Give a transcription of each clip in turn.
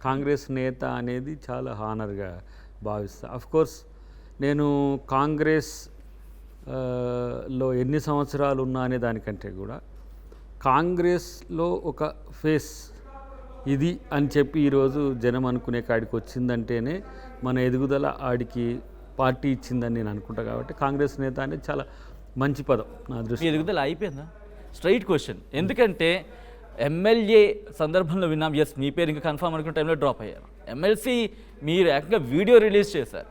కాంగ్రెస్ నేత అనేది చాలా హానర్గా భావిస్తా. అఫ్కోర్స్ నేను కాంగ్రెస్ లో ఎన్ని సంవత్సరాలు ఉన్నా అనే దానికంటే కూడా కాంగ్రెస్లో ఒక ఫేస్ ఇది అని చెప్పి ఈరోజు జనం అనుకునే కాడికి వచ్చిందంటేనే మన ఎదుగుదల ఆడికి పార్టీ ఇచ్చిందని నేను అనుకుంటా. కాబట్టి కాంగ్రెస్ నేత అనేది చాలా మంచి పదం నా దృష్టి. ఎదుగుదల అయిపోయిందా? Straight question. ఎందుకంటే ఎమ్మెల్యే సందర్భంలో విన్నాం, ఎస్ మీ పేరు ఇంకా కన్ఫర్మ్ అనుకున్న టైంలో డ్రాప్ అయ్యారు. ఎమ్మెల్సీ మీరు ఏకంగా వీడియో రిలీజ్ చేశారు.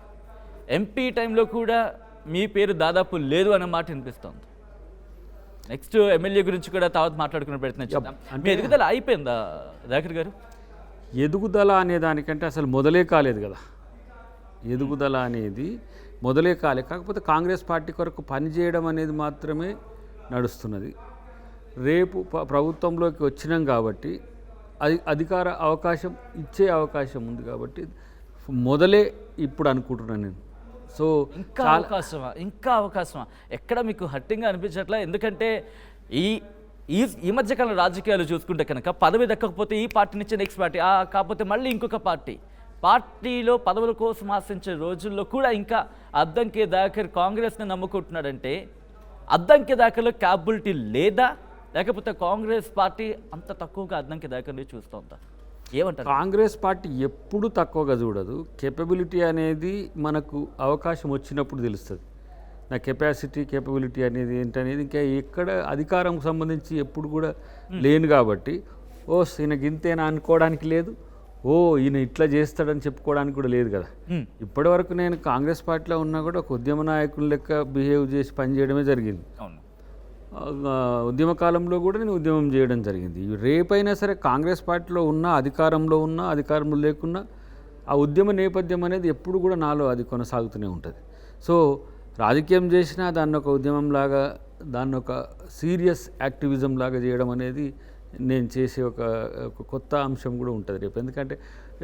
ఎంపీ టైంలో కూడా మీ పేరు దాదాపు లేదు అన్న మాట వినిపిస్తుంది. నెక్స్ట్ ఎమ్మెల్యే గురించి కూడా తర్వాత మాట్లాడుకునే ప్రయత్నం చేద్దాం. మీ ఎదుగుదల అయిపోయిందా దాకర్ గారు? ఎదుగుదల అనే దానికంటే అసలు మొదలే కాలేదు కదా. ఎదుగుదల అనేది మొదలే కాలే. కాకపోతే కాంగ్రెస్ పార్టీ కొరకు పనిచేయడం అనేది మాత్రమే నడుస్తున్నది. రేపు ప్రభుత్వంలోకి వచ్చినాం కాబట్టి అధికార అవకాశం ఇచ్చే అవకాశం ఉంది కాబట్టి మొదలే ఇప్పుడు అనుకుంటున్నాను నేను. సో ఇంకా అవకాశమా ఎక్కడ మీకు హట్టింగ్గా అనిపించట్లా? ఎందుకంటే ఈ మధ్యకాలం రాజకీయాలు చూసుకుంటే కనుక పదవి దక్కకపోతే ఈ పార్టీ నుంచి నెక్స్ట్ పార్టీ, కాకపోతే మళ్ళీ ఇంకొక పార్టీలో పదవుల కోసం ఆశించే రోజుల్లో కూడా ఇంకా అద్దంకి దాకర్ కాంగ్రెస్ని నమ్ముకుంటున్నాడంటే అద్దంకి దాకర్లో క్యాపబిలిటీ లేదా, లేకపోతే కాంగ్రెస్ పార్టీ అంత తక్కువగా అద్దంకి దాకర్ని చూస్తుందా? ఏమంటారు? కాంగ్రెస్ పార్టీ ఎప్పుడు తక్కువగా చూడదు. కేపబిలిటీ అనేది మనకు అవకాశం వచ్చినప్పుడు తెలుస్తుంది. నా కేపబిలిటీ అనేది ఏంటనేది ఇంకా ఎక్కడ అధికారం సంబంధించి ఎప్పుడు కూడా లేను కాబట్టి ఈయన గింతేనా అనుకోవడానికి లేదు, ఈయన ఇట్లా చేస్తాడని చెప్పుకోవడానికి కూడా లేదు కదా. ఇప్పటి వరకు నేను కాంగ్రెస్ పార్టీలో ఉన్నా కూడా ఒక ఉద్యమ నాయకుల లెక్క బిహేవ్ చేసి పనిచేయడమే జరిగింది. ఉద్యమ కూడా నేను ఉద్యమం చేయడం జరిగింది. రేపైనా సరే కాంగ్రెస్ పార్టీలో ఉన్నా, అధికారంలో లేకున్నా ఆ ఉద్యమ నేపథ్యం అనేది ఎప్పుడు కూడా నాలో అది కొనసాగుతూనే ఉంటుంది. సో రాజకీయం చేసినా దాన్ని ఒక ఉద్యమంలాగా, దాన్ని ఒక సీరియస్ యాక్టివిజం లాగా చేయడం అనేది నేను చేసే ఒక కొత్త అంశం కూడా ఉంటుంది రేపు. ఎందుకంటే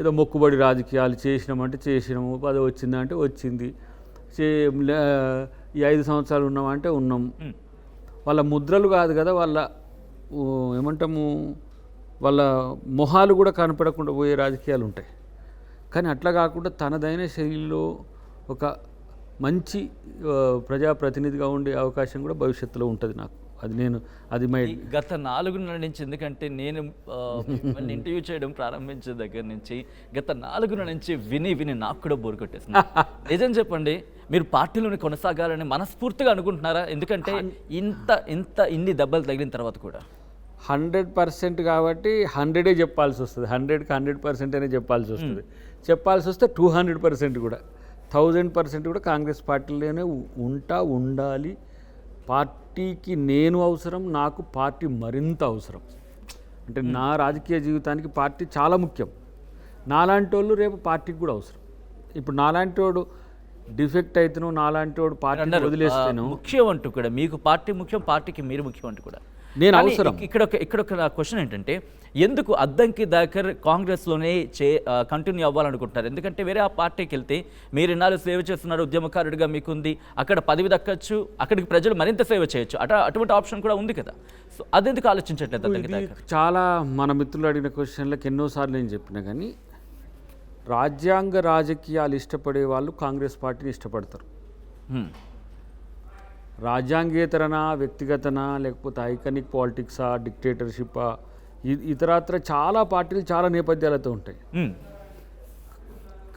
ఏదో మొక్కుబడి రాజకీయాలు చేసినాము, పదవి వచ్చిందంటే వచ్చింది, ఈ 5 సంవత్సరాలు ఉన్నామంటే ఉన్నాం. వాళ్ళ ముద్రలు కాదు కదా, వాళ్ళ ఏమంటాము, వాళ్ళ మొహాలు కూడా కనపడకుండా పోయే రాజకీయాలు ఉంటాయి. కానీ అట్లా కాకుండా తనదైన శైలిలో ఒక మంచి ప్రజాప్రతినిధిగా ఉండే అవకాశం కూడా భవిష్యత్తులో ఉంటుంది నాకు. అది గత 4 నెలల నుంచి, ఎందుకంటే నేను ఇంటర్వ్యూ చేయడం ప్రారంభించిన దగ్గర నుంచి గత 4 నెలల నుంచి విని నాకు కూడా బోరు కొట్టేసింది. నిజం చెప్పండి, మీరు పార్టీలోనే కొనసాగాలని మనస్ఫూర్తిగా అనుకుంటున్నారా? ఎందుకంటే ఇన్ని దెబ్బలు తగిలిన తర్వాత కూడా 100% కాబట్టి 100 చెప్పాల్సి వస్తుంది. 100కి 100% అనే చెప్పాల్సి వస్తుంది. చెప్పాల్సి వస్తే 200% కూడా 1000% కూడా కాంగ్రెస్ పార్టీలోనే ఉండాలి. పార్టీకి నేను అవసరం, నాకు పార్టీ మరింత అవసరం. అంటే నా రాజకీయ జీవితానికి పార్టీ చాలా ముఖ్యం. నాలాంటి వాళ్ళు రేపు పార్టీకి కూడా అవసరం. ఇప్పుడు నాలాంటి వాడు డిఫెక్ట్ అవుతాను, నాలాంటి వాడు పార్టీ వదిలేస్తాను. ముఖ్యం అంటూ కూడా మీకు పార్టీ ముఖ్యం, పార్టీకి మీరు ముఖ్యం అంటూ కూడా నేను అవసరం. ఇక్కడ ఒక క్వశ్చన్ ఏంటంటే, ఎందుకు అద్దంకి దాకర్ కాంగ్రెస్లోనే కంటిన్యూ అవ్వాలనుకుంటున్నారు? ఎందుకంటే వేరే ఆ పార్టీకి వెళ్తే మీరు ఇన్నాళ్ళు సేవ చేస్తున్నారు, ఉద్యమకారుడిగా మీకుంది, అక్కడ పదవి దక్కచ్చు, అక్కడికి ప్రజలు మరింత సేవ చేయొచ్చు, అటువంటి ఆప్షన్ కూడా ఉంది కదా. సో అదెందుకు ఆలోచించట్లేదు అద్దంకి దాకర్? చాలా మన మిత్రులు అడిగిన క్వశ్చన్లకు ఎన్నోసార్లు నేను చెప్పినా కానీ రాజ్యాంగ రాజకీయాలు ఇష్టపడే వాళ్ళు కాంగ్రెస్ పార్టీని ఇష్టపడతారు. రాజ్యాంగేతరనా, వ్యక్తిగతనా, లేకపోతే ఐకానిక్ పాలిటిక్సా, డిక్టేటర్షిప్పా, ఇతరత్ర చాలా పార్టీలు చాలా నేపథ్యాలతో ఉంటాయి.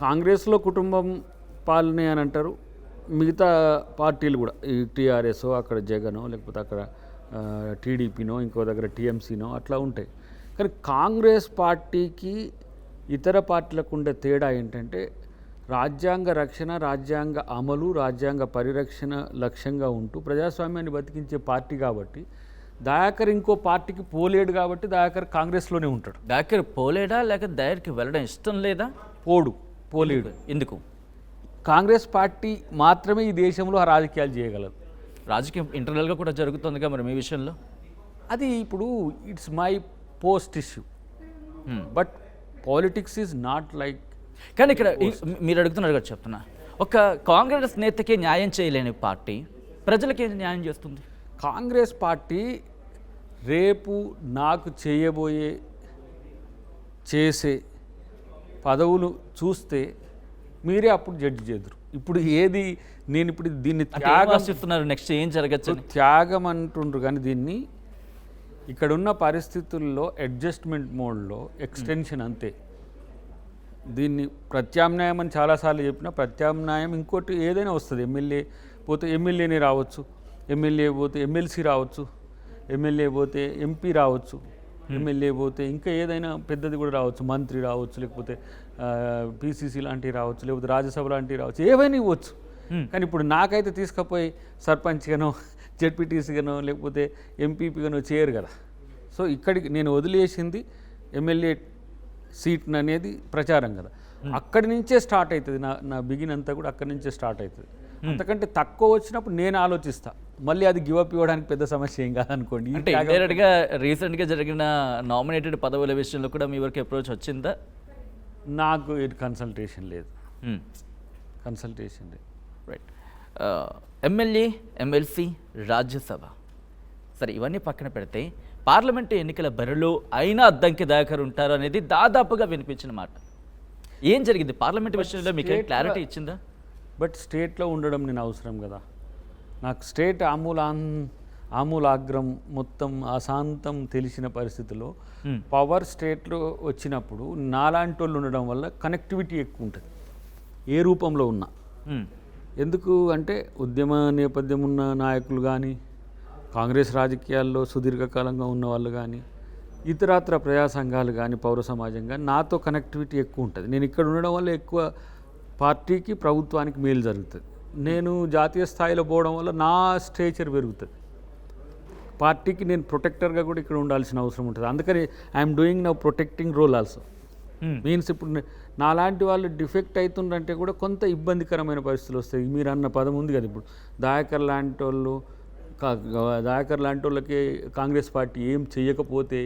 కాంగ్రెస్లో కుటుంబం పాలనే అని అంటారు, మిగతా పార్టీలు కూడా ఈ టీఆర్ఎస్, అక్కడ జగనో, లేకపోతే అక్కడ టీడీపీనో, ఇంకో దగ్గర టీఎంసీనో అట్లా ఉంటాయి. కానీ కాంగ్రెస్ పార్టీకి ఇతర పార్టీలకు ఉండే తేడా ఏంటంటే రాజ్యాంగ రక్షణ, రాజ్యాంగ అమలు, రాజ్యాంగ పరిరక్షణ లక్ష్యంగా ఉంటూ ప్రజాస్వామ్యాన్ని బతికించే పార్టీ కాబట్టి దయాకర్ ఇంకో పార్టీకి పోలేడు కాబట్టి దయాకర్ కాంగ్రెస్లోనే ఉంటాడు. దయాకర్ పోలేడా, లేక దయాకర్కి వెళ్ళడం ఇష్టం లేదా? పోలేడు. ఎందుకు? కాంగ్రెస్ పార్టీ మాత్రమే ఈ దేశంలో ఆ రాజకీయాలు చేయగలదు. రాజకీయం ఇంటర్నల్గా కూడా జరుగుతుందిగా మరి మీ విషయంలో. అది ఇప్పుడు it's my post issue, but politics is not like. కానీ ఇక్కడ మీరు అడుగుతున్నారు కదా, చెప్తున్నా, ఒక కాంగ్రెస్ నేతకే న్యాయం చేయలేని పార్టీ ప్రజలకి న్యాయం చేస్తుంది. కాంగ్రెస్ పార్టీ రేపు నాకు చేసే పదవులు చూస్తే మీరే అప్పుడు జడ్జి చేద్దరు. ఇప్పుడు ఏది నేను ఇప్పుడు దీన్ని అంటే ఏం ఆశిస్తున్నారు నెక్స్ట్ ఏం జరగచ్చు త్యాగం అంటుండ్రు, కానీ దీన్ని ఇక్కడున్న పరిస్థితుల్లో అడ్జస్ట్మెంట్ మోడ్లో ఎక్స్టెన్షన్ అంతే. దీన్ని ప్రత్యామ్నాయం అని చాలాసార్లు చెప్పినా ప్రత్యామ్నాయం ఇంకోటి ఏదైనా వస్తుంది. ఎమ్మెల్యే పోతే ఎమ్మెల్యేనే రావచ్చు, ఎమ్మెల్యే పోతే ఎమ్మెల్సీ రావచ్చు, ఎమ్మెల్యే పోతే ఎంపీ రావచ్చు, ఎమ్మెల్యే పోతే ఇంకా ఏదైనా పెద్దది కూడా రావచ్చు, మంత్రి రావచ్చు, లేకపోతే పీసీసీ లాంటివి రావచ్చు, లేకపోతే రాజ్యసభ లాంటివి రావచ్చు, ఏవైనా ఇవ్వచ్చు. కానీ ఇప్పుడు నాకైతే తీసుకుపోయి సర్పంచ్గానో జెడ్పీటీసీగానో లేకపోతే ఎంపీపీగానో చేయరు కదా. సో ఇక్కడికి నేను వదిలేసింది ఎమ్మెల్యే సీట్ అనేది ప్రచారం కదా. అక్కడి నుంచే స్టార్ట్ అవుతుంది నా బిగిన్ అంతా కూడా అక్కడి నుంచే స్టార్ట్ అవుతుంది. అంతకంటే తక్కువ వచ్చినప్పుడు నేను ఆలోచిస్తా, మళ్ళీ అది గివప్ ఇవ్వడానికి పెద్ద సమస్య ఏం కాదనుకోండి. అంటే ఇండైరెక్ట్గా రీసెంట్గా జరిగిన నామినేటెడ్ పదవుల విషయంలో కూడా మీ వరకు అప్రోచ్ వచ్చిందా? నాకు కన్సల్టేషన్ లేదు. రైట్. ఎమ్మెల్యే, ఎమ్మెల్సీ, రాజ్యసభ, సరే ఇవన్నీ పక్కన పెడితే పార్లమెంటు ఎన్నికల బరిలో అయినా అద్దంకి దయాకర్ ఉంటారు అనేది దాదాపుగా వినిపించిన మాట. ఏం జరిగింది పార్లమెంట్ విషయంలో మీకు క్లారిటీ ఇచ్చిందా? బట్ స్టేట్లో ఉండడం నేను అవసరం కదా. నాకు స్టేట్ ఆమూలాగ్రం మొత్తం అశాంతం తెలిసిన పరిస్థితిలో పవర్ స్టేట్లో వచ్చినప్పుడు నాలాంటి వాళ్ళు ఉండడం వల్ల కనెక్టివిటీ ఎక్కువ ఉంటుంది ఏ రూపంలో ఉన్నా. ఎందుకు అంటే ఉద్యమ నేపథ్యం ఉన్న నాయకులు కానీ, కాంగ్రెస్ రాజకీయాల్లో సుదీర్ఘకాలంగా ఉన్న వాళ్ళు కానీ, ఇతరత్ర ప్రజా సంఘాలు కానీ, పౌర సమాజం కానీ నాతో కనెక్టివిటీ ఎక్కువ ఉంటుంది. నేను ఇక్కడ ఉండడం వల్ల ఎక్కువ పార్టీకి ప్రభుత్వానికి మేలు జరుగుతుంది. నేను జాతీయ స్థాయిలో పోవడం వల్ల నా స్టేచర్ పెరుగుతుంది. పార్టీకి నేను ప్రొటెక్టర్గా కూడా ఇక్కడ ఉండాల్సిన అవసరం ఉంటుంది. అందుకని I'm doing now protecting role also. Means ఇప్పుడు నాలాంటి వాళ్ళు డిఫెక్ట్ అవుతుందంటే కూడా కొంత ఇబ్బందికరమైన పరిస్థితులు వస్తాయి. మీరు అన్న పదం ఉంది కదా, ఇప్పుడు దయాకర్ లాంటి వాళ్ళకి కాంగ్రెస్ పార్టీ ఏం చెయ్యకపోతే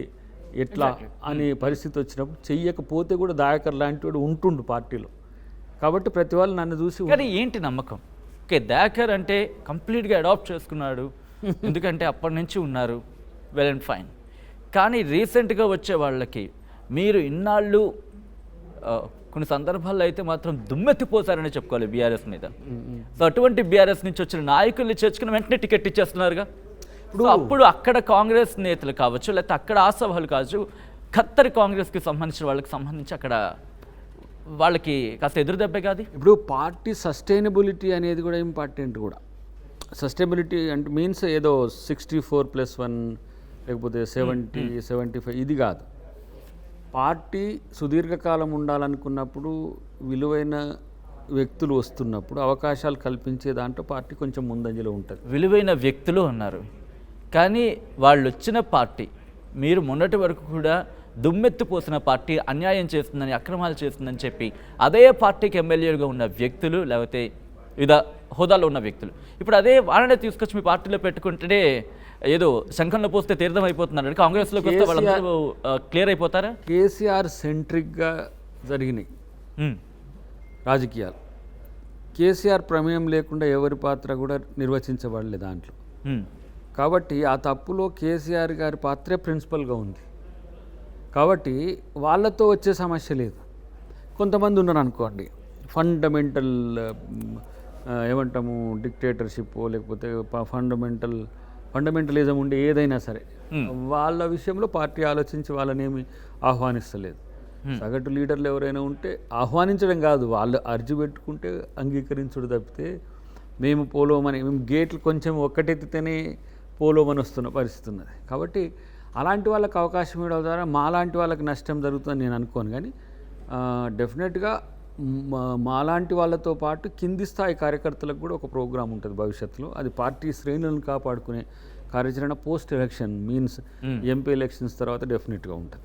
ఎట్లా అనే పరిస్థితి వచ్చినప్పుడు చెయ్యకపోతే కూడా దయాకర్ లాంటి వాడు ఉంటుండు పార్టీలో. కాబట్టి ప్రతి వాళ్ళు నన్ను చూసి కానీ ఏంటి నమ్మకం? ఓకే, దయాకర్ అంటే కంప్లీట్గా అడాప్ట్ చేసుకున్నాడు, ఎందుకంటే అప్పటి నుంచి ఉన్నారు, వెల్ అండ్ ఫైన్. కానీ రీసెంట్గా వచ్చే వాళ్ళకి మీరు ఇన్నాళ్ళు కొన్ని సందర్భాల్లో అయితే మాత్రం దుమ్మెత్తిపోతారని చెప్పుకోవాలి బీఆర్ఎస్ మీద. సో అటువంటి బీఆర్ఎస్ నుంచి వచ్చిన నాయకుల్ని చేర్చుకుని వెంటనే టికెట్ ఇచ్చేస్తున్నారుగా. ఇప్పుడు అప్పుడు అక్కడ కాంగ్రెస్ నేతలు కావచ్చు, లేకపోతే అక్కడ ఆసభలు కావచ్చు, ఖత్తర్ కాంగ్రెస్కి సంబంధించిన వాళ్ళకి సంబంధించి అక్కడ వాళ్ళకి కాస్త ఎదురు దెబ్బే కాదు. ఇప్పుడు పార్టీ సస్టైనబిలిటీ అనేది కూడా ఇంపార్టెంట్ కూడా. సస్టైనబిలిటీ అంటే మీన్స్ ఏదో 64+1 లేకపోతే 70, 75 ఇది కాదు. పార్టీ సుదీర్ఘకాలం ఉండాలనుకున్నప్పుడు విలువైన వ్యక్తులు వస్తున్నప్పుడు అవకాశాలు కల్పించే దాంట్లో పార్టీ కొంచెం ముందంజలో ఉంటుంది. విలువైన వ్యక్తులు ఉన్నారు, కానీ వాళ్ళు వచ్చిన పార్టీ మీరు మొన్నటి వరకు కూడా దుమ్మెత్తిపోసిన పార్టీ అన్యాయం చేస్తుందని, అక్రమాలు చేస్తుందని చెప్పి అదే పార్టీకి ఎమ్మెల్యేలుగా ఉన్న వ్యక్తులు, లేకపోతే వివిధ హోదాలో ఉన్న వ్యక్తులు ఇప్పుడు అదే వాళ్ళనే తీసుకొచ్చి మీ పార్టీలో పెట్టుకుంటే ఏదో శంఖంలో పోస్తే తీర్థం అయిపోతున్నారు. కాంగ్రెస్లోకి వస్తే వాళ్ళందరూ క్లియర్ అయిపోతారా? కేసీఆర్ సెంట్రిక్గా జరిగినాయి రాజకీయాలు. కేసీఆర్ ప్రమేయం లేకుండా ఎవరి పాత్ర కూడా నిర్వచించబడలేదు దాంట్లో. కాబట్టి ఆ తప్పులో కేసీఆర్ గారి పాత్రే ప్రిన్సిపల్గా ఉంది. కాబట్టి వాళ్ళతో వచ్చే సమస్య లేదు. కొంతమంది ఉన్నారు అనుకోండి, ఫండమెంటల్ ఏమంటాము డిక్టేటర్షిప్ లేకపోతే ఫండమెంటలిజం ఉండే ఏదైనా సరే వాళ్ళ విషయంలో పార్టీ ఆలోచించి వాళ్ళనేమి ఆహ్వానిస్తలేదు. సగటు లీడర్లు ఎవరైనా ఉంటే ఆహ్వానించడం కాదు, వాళ్ళు అర్జీ పెట్టుకుంటే అంగీకరించుడు తప్పితే మేము పోలోమని, మేము గేట్లు కొంచెం ఒక్కటెత్తితేనే పోలోమని వస్తున్న పరిస్థితి ఉన్నది. కాబట్టి అలాంటి వాళ్ళకి అవకాశం ఇవ్వడం ద్వారా మాలాంటి వాళ్ళకి నష్టం జరుగుతుందని నేను అనుకోను. కానీ డెఫినెట్గా మాలాంటి వాళ్ళతో పాటు కింది స్థాయి కార్యకర్తలకు కూడా ఒక ప్రోగ్రాం ఉంటుంది భవిష్యత్తులో. అది పార్టీ శ్రేణులను కాపాడుకునే కార్యాచరణ post election means MP elections తర్వాత డెఫినెట్గా ఉంటుంది.